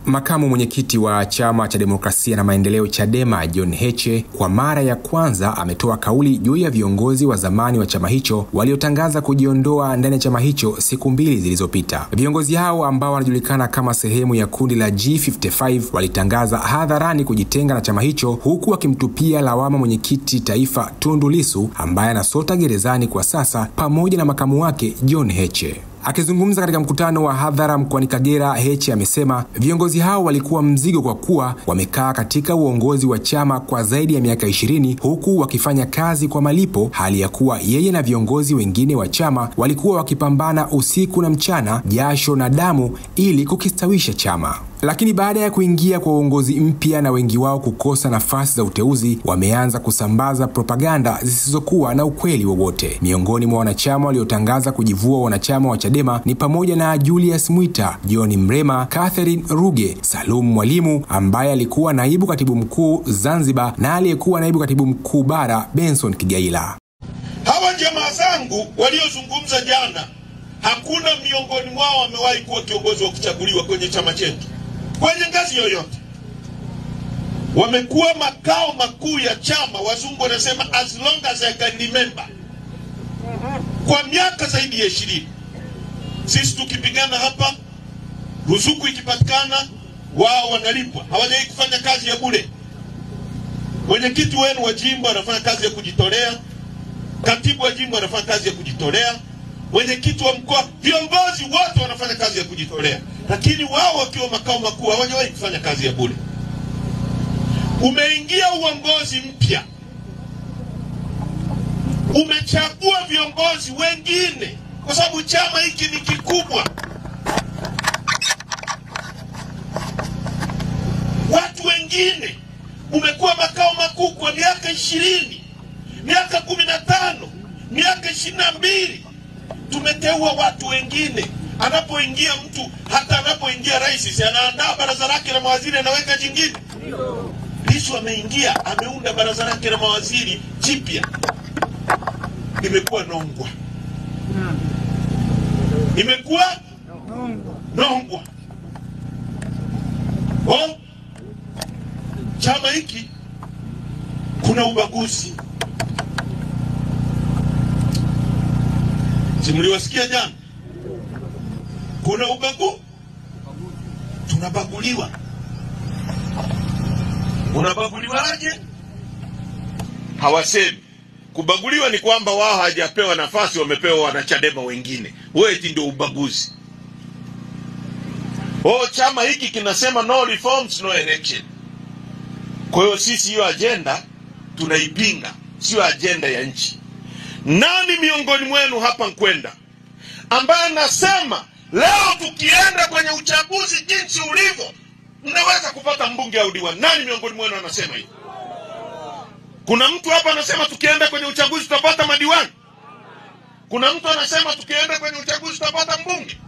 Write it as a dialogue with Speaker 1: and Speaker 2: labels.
Speaker 1: Makamu mwenyekiti wa Chama cha Demokrasia na Maendeleo Chadema John Heche kwa mara ya kwanza ametoa kauli juu ya viongozi wa zamani wa chama hicho waliotangaza kujiondoa ndani ya chama hicho siku 2 zilizopita. Viongozi hao ambao wanajulikana kama sehemu ya kundi la G55 walitangaza hadharani kujitenga na chama hicho, huku wakimtupia lawama mwenyekiti taifa Tundu Lissu ambaye anasota gerezani kwa sasa pamoja na makamu wake John Heche. Akizungumza katika mkutano wa hadhara mkoani Kagera, Heche amesema viongozi hao walikuwa mzigo kwa kuwa wamekaa katika uongozi wa chama kwa zaidi ya miaka 20 huku wakifanya kazi kwa malipo, hali ya kuwa yeye na viongozi wengine wa chama walikuwa wakipambana usiku na mchana, jasho na damu ili kukistawisha chama. Lakini baada ya kuingia kwa uongozi mpya na wengi wao kukosa nafasi za uteuzi, wameanza kusambaza propaganda zisizokuwa na ukweli wowote. Miongoni mwa wanachama waliotangaza kujivua wanachama wa Chadema ni pamoja na Julius Mwita, John Mrema, Catherine Ruge, Salum Mwalimu ambaye alikuwa naibu katibu mkuu Zanzibar na aliyekuwa naibu katibu mkuu bara Benson Kigaila.
Speaker 2: Hawa jamaa zangu waliozungumza jana, hakuna miongoni mwao wamewahi kuwa kiongozi wa kuchaguliwa kwenye chama chetu kwenye ngazi yoyote. Wamekuwa makao makuu ya chama, wazungu wanasema as long as I can remember, kwa miaka zaidi ya 20. Sisi tukipigana hapa, ruzuku ikipatikana, wao wanalipwa. Hawajawahi kufanya kazi ya bure. Mwenyekiti wenu wa jimbo anafanya kazi ya kujitolea, katibu wa jimbo anafanya kazi ya kujitolea, mwenyekiti wa mkoa, viongozi wote wanafanya kazi ya kujitolea, lakini wao wakiwa makao makuu hawajawahi kufanya kazi ya bure. Umeingia uongozi mpya, umechagua viongozi wengine kwa sababu chama hiki ni kikubwa. Watu wengine umekuwa makao makuu kwa miaka 20, miaka 15, miaka 22. Tumeteua watu wengine. Anapoingia mtu, hata anapoingia rais, anaandaa baraza lake la mawaziri, anaweka jingine. Lissu ameingia, ameunda baraza lake la mawaziri jipya. Imekuwa nongwa. Imekuwa nongwa. Chama hiki kuna ubaguzi. Simuliwasikia jana? Kuna tunabaguliwa. Unabaguliwa aje? Hawasemi. Kubaguliwa ni kwamba wao hawajapewa nafasi, wamepewa wanachadema wengine. Wewe eti ndio ubaguzi. Chama hiki kinasema no reforms no election. Kwa hiyo sisi hiyo agenda tunaipinga, sio agenda ya nchi. Nani miongoni mwenu hapa Nkwenda ambaye anasema leo tukienda kwenye uchaguzi jinsi ulivyo mnaweza kupata mbunge au diwani? Nani miongoni mwenu anasema hivyo? Kuna mtu hapa anasema tukienda kwenye uchaguzi tutapata madiwani? Kuna mtu anasema tukienda kwenye uchaguzi tutapata mbunge?